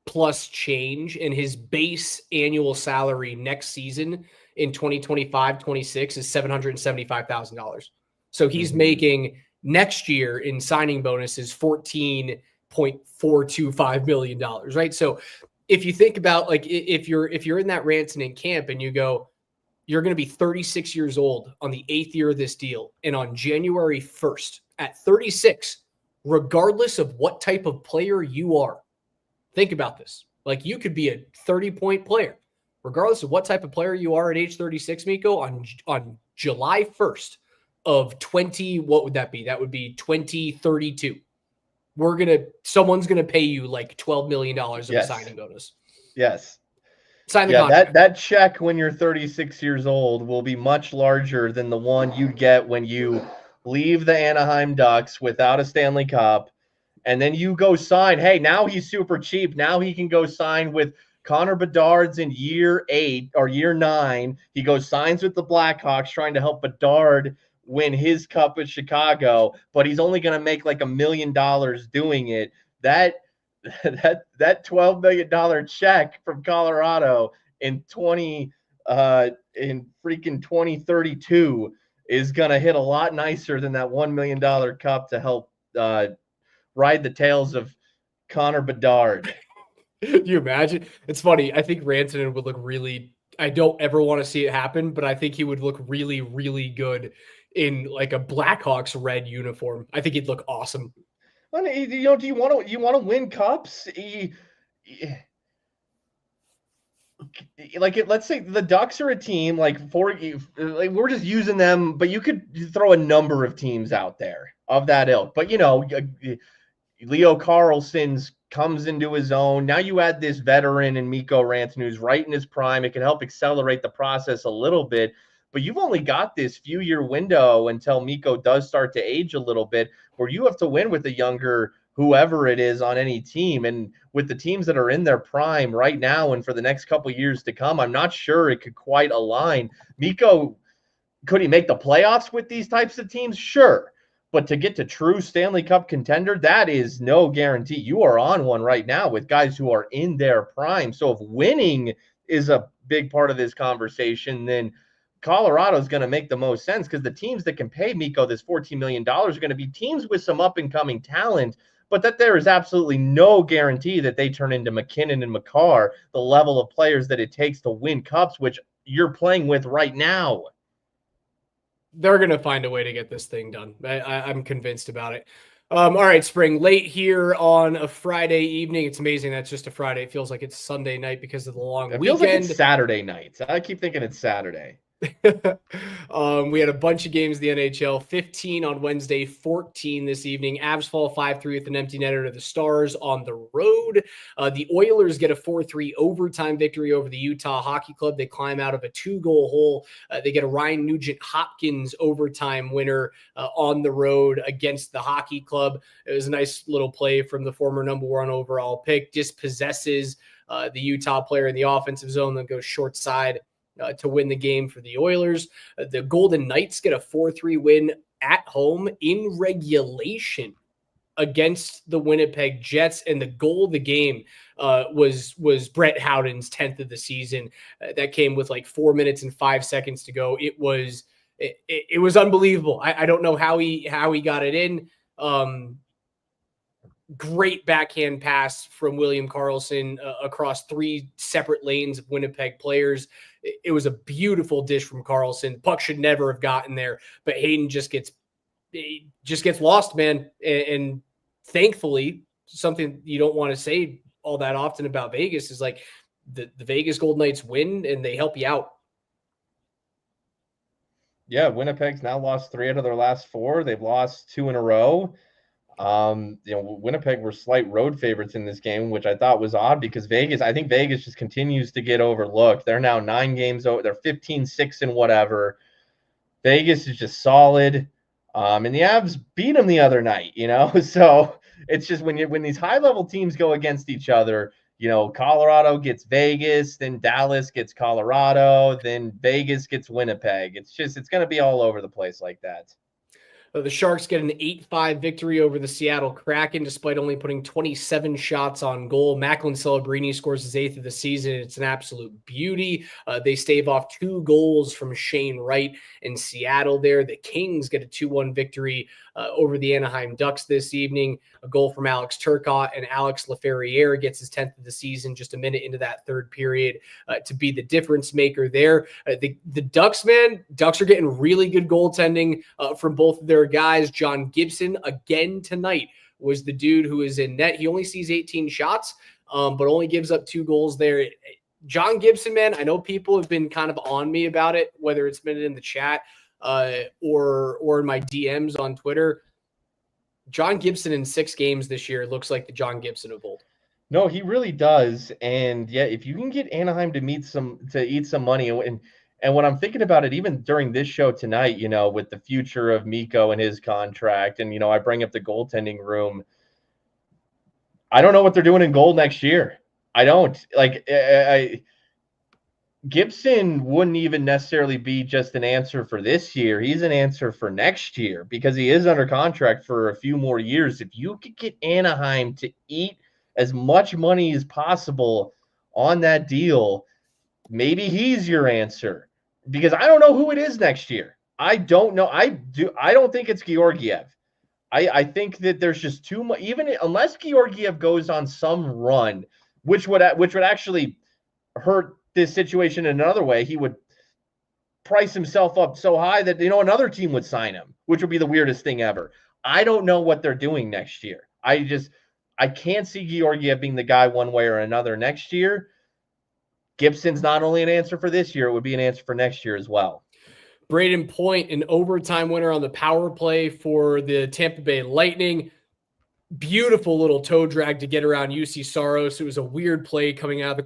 S1: plus change, and his base annual salary next season in 2025-26 is $775,000. So he's making next year in signing bonuses $14.425 million, right? So if you think about like if you're in that Rantanen camp and you go, you're going to be 36 years old on the 8th year of this deal. And on January 1st at 36, regardless of what type of player you are, think about this. Like you could be a 30-point player, regardless of what type of player you are at age 36, Mikko, on July 1st of what would that be? That would be 2032. Someone's going to pay you like $12 million of a signing bonus.
S2: Yes.
S1: Sign the contract.
S2: That check when you're 36 years old will be much larger than the one you get when you leave the Anaheim Ducks without a Stanley Cup, and then you go sign. Hey, now he's super cheap. Now he can go sign with Connor Bedard's in year 8 or year 9. He goes signs with the Blackhawks, trying to help Bedard win his cup with Chicago, but he's only going to make like $1 million doing it. That $12 million check from Colorado in in freaking 2032 is going to hit a lot nicer than that $1 million cup to help ride the tails of Connor Bedard.
S1: Can you imagine? It's funny. I think Rantanen would look really. I don't ever want to see it happen, but I think he would look really, really good in like a Blackhawks red uniform. I think he'd look awesome.
S2: Do you want to win cups? Let's say the Ducks are a team we're just using them, but you could throw a number of teams out there of that ilk. But Leo Carlson's comes into his own. Now you add this veteran and Mikko Rantanen, who's right in his prime. It can help accelerate the process a little bit, but you've only got this few-year window until Mikko does start to age a little bit, where you have to win with a younger whoever it is on any team. And with the teams that are in their prime right now and for the next couple years to come, I'm not sure it could quite align. Mikko, could he make the playoffs with these types of teams? Sure. But to get to true Stanley Cup contender, that is no guarantee. You are on one right now with guys who are in their prime. So if winning is a big part of this conversation, then Colorado is going to make the most sense, because the teams that can pay Mikko this $14 million are going to be teams with some up-and-coming talent, but that there is absolutely no guarantee that they turn into McKinnon and Makar, the level of players that it takes to win cups, which you're playing with right now.
S1: They're going to find a way to get this thing done. I'm convinced about it. All right, Spring, late here on a Friday evening. It's amazing that's just a Friday. It feels like it's Sunday night because of the long weekend. It feels like
S2: it's Saturday night. I keep thinking it's Saturday.
S1: We had a bunch of games in the NHL, 15 on Wednesday, 14 this evening. Avs fall 5-3 with an empty netter to the Stars on the road. The Oilers get a 4-3 overtime victory over the Utah Hockey Club. They climb out of a 2-goal hole. They get a Ryan Nugent-Hopkins overtime winner on the road against the Hockey Club. It was a nice little play from the former number 1 overall pick. Dispossesses the Utah player in the offensive zone, then goes short side to win the game for the Oilers. The Golden Knights get a 4-3 win at home in regulation against the Winnipeg Jets, and the goal of the game was Brett Howden's 10th of the season. That came with like 4 minutes and 5 seconds to go. It was unbelievable. I don't know how he got it in. Great backhand pass from William Karlsson across 3 separate lanes of Winnipeg players. It was a beautiful dish from Karlsson. Puck should never have gotten there, but Hayden just gets lost, man. And thankfully, something you don't want to say all that often about Vegas is like the Vegas Golden Knights win and they help you out.
S2: Yeah, Winnipeg's now lost 3 out of their last 4. They've lost 2 in a row. Winnipeg were slight road favorites in this game, which I thought was odd because I think Vegas just continues to get overlooked. They're now 9 games over. They're 15-6 and whatever. Vegas is just solid. And the Avs beat them the other night, So it's just when these high-level teams go against each other, Colorado gets Vegas, then Dallas gets Colorado, then Vegas gets Winnipeg. It's going to be all over the place like that.
S1: The Sharks get an 8-5 victory over the Seattle Kraken, despite only putting 27 shots on goal. Macklin Celebrini scores his 8th of the season. It's an absolute beauty. They stave off 2 goals from Shane Wright in Seattle there. The Kings get a 2-1 victory over the Anaheim Ducks this evening. A goal from Alex Turcotte, and Alex Laferriere gets his 10th of the season just a minute into that third period to be the difference maker there. The Ducks, man, Ducks are getting really good goaltending from both of their guys. John Gibson, again tonight, was the dude who is in net. He only sees 18 shots, but only gives up 2 goals there. John Gibson, man, I know people have been kind of on me about it, whether it's been in the chat or in my DMs on Twitter. John Gibson in 6 games this year looks like the John Gibson of old.
S2: No, he really does. And yeah, if you can get Anaheim to eat some money, and when I'm thinking about it, even during this show tonight, with the future of Mikko and his contract, and I bring up the goaltending room. I don't know what they're doing in goal next year. I don't. Gibson wouldn't even necessarily be just an answer for this year. He's an answer for next year because he is under contract for a few more years. If you could get Anaheim to eat as much money as possible on that deal, maybe he's your answer, because I don't know who it is next year. I don't know. I don't think it's Georgiev. I think that there's just too much. Even unless Georgiev goes on some run, which would actually hurt this situation in another way, he would price himself up so high that another team would sign him, which would be the weirdest thing ever. I don't know what they're doing next year. I can't see Georgiev being the guy one way or another next year. Gibson's not only an answer for this year, it would be an answer for next year as well.
S1: Braden Point, an overtime winner on the power play for the Tampa Bay Lightning. Beautiful little toe drag to get around UC Saros. It was a weird play coming out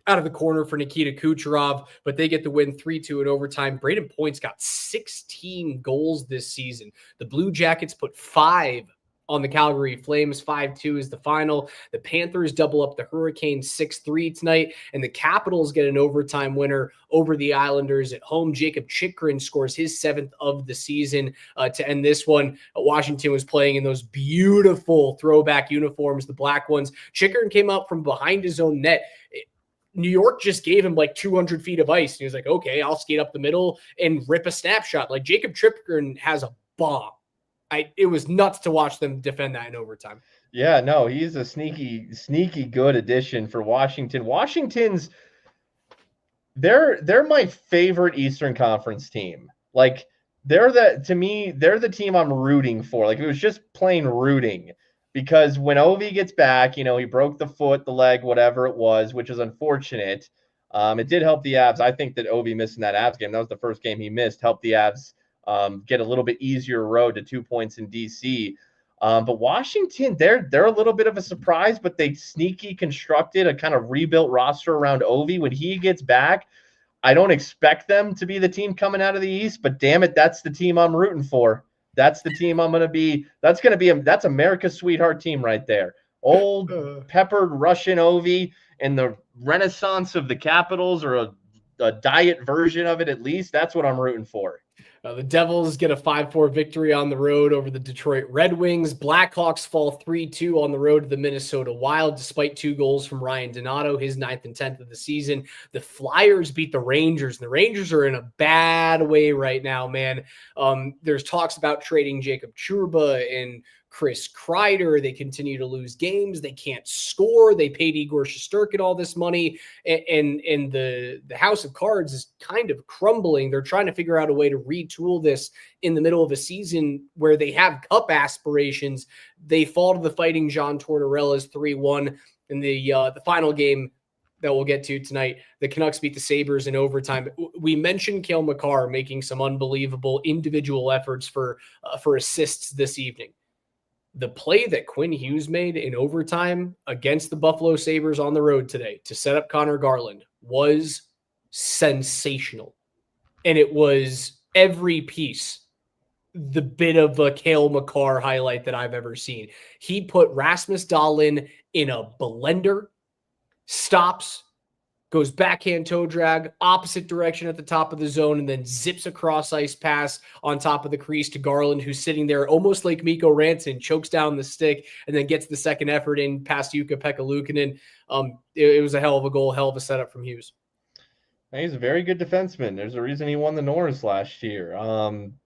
S1: of the corner for Nikita Kucherov, but they get the win 3-2 in overtime. Braden Point's got 16 goals this season. The Blue Jackets put 5 on the Calgary Flames. 5-2 is the final. The Panthers double up the Hurricanes 6-3 tonight, and the Capitals get an overtime winner over the Islanders at home. Jacob Chikrin scores his 7th of the season to end this one. Washington was playing in those beautiful throwback uniforms, the black ones. Chikrin came up from behind his own net. New York just gave him like 200 feet of ice. And he was like, okay, I'll skate up the middle and rip a snapshot. Like Jacob Chikrin has a bomb. It was nuts to watch them defend that in overtime.
S2: Yeah, no, he's a sneaky good addition for Washington. Washington's they're my favorite Eastern Conference team. Like they're the team I'm rooting for. Like it was just plain rooting, because when Ovi gets back, he broke the foot, the leg, whatever it was, which is unfortunate. It did help the Avs. I think that Ovi missing that Avs game, that was the first game he missed, helped the Avs get a little bit easier road to 2 points in DC. But Washington, they're a little bit of a surprise, but they sneaky constructed a kind of rebuilt roster around Ovi. When he gets back, I don't expect them to be the team coming out of the East, but damn it, that's the team I'm rooting for. That's the team I'm going to be. That's America's sweetheart team right there. Old peppered Russian Ovi and the renaissance of the Capitals, or a diet version of it at least. That's what I'm rooting for.
S1: The Devils get a 5-4 victory on the road over the Detroit Red Wings. Blackhawks fall 3-2 on the road to the Minnesota Wild, despite 2 goals from Ryan Donato, his 9th and 10th of the season. The Flyers beat the Rangers, and the Rangers are in a bad way right now, man. There's talks about trading Jacob Trouba and Chris Kreider. They continue to lose games. They can't score. They paid Igor Shesterkin all this money, and the house of cards is kind of crumbling. They're trying to figure out a way to retool this in the middle of a season where they have cup aspirations. They fall to the Fighting John Tortorella's 3-1 in the final game that we'll get to tonight. The Canucks beat the Sabres in overtime. We mentioned Cale Makar making some unbelievable individual efforts for assists this evening. The play that Quinn Hughes made in overtime against the Buffalo Sabres on the road today to set up Connor Garland was sensational. And it was every piece the bit of a Cale Makar highlight that I've ever seen. He put Rasmus Dahlin in a blender, stops, goes backhand toe drag, opposite direction at the top of the zone, and then zips a cross ice pass on top of the crease to Garland, who's sitting there almost like Mikko Rantanen, chokes down the stick, and then gets the second effort in past Jukka-Pekka Luukkonen. It was a hell of a goal, hell of a setup from Hughes.
S2: He's a very good defenseman. There's a reason he won the Norris last year.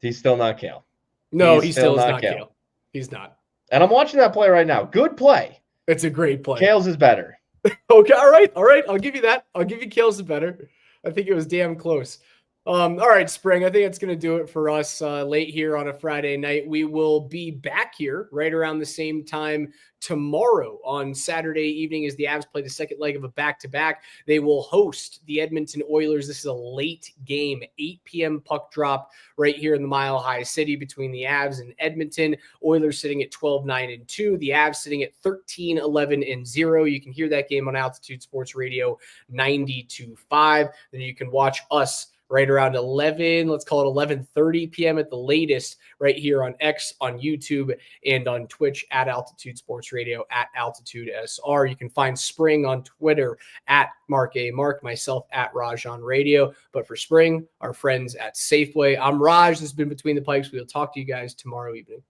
S2: He's still not Cale.
S1: No, he still is not Cale. He's not.
S2: And I'm watching that play right now. Good play.
S1: It's a great play.
S2: Cale's is better.
S1: Okay, all right. I'll give you that. I'll give you Cale's is better. I think it was damn close. All right, Spring. I think that's going to do it for us late here on a Friday night. We will be back here right around the same time tomorrow on Saturday evening as the Avs play the second leg of a back-to-back. They will host the Edmonton Oilers. This is a late game, 8 p.m. puck drop right here in the Mile High City between the Avs and Edmonton. Oilers sitting at 12-9-2. The Avs sitting at 13-11-0. You can hear that game on Altitude Sports Radio 92.5. Then you can watch us right around 11, let's call it 11:30 p.m. at the latest, right here on X, on YouTube, and on Twitch at Altitude Sports Radio, at Altitude SR. You can find Spring on Twitter at Mark A. Mark, myself at Rajon Radio. But for Spring, our friends at Safeway, I'm Raj. This has been Between the Pipes. We'll talk to you guys tomorrow evening.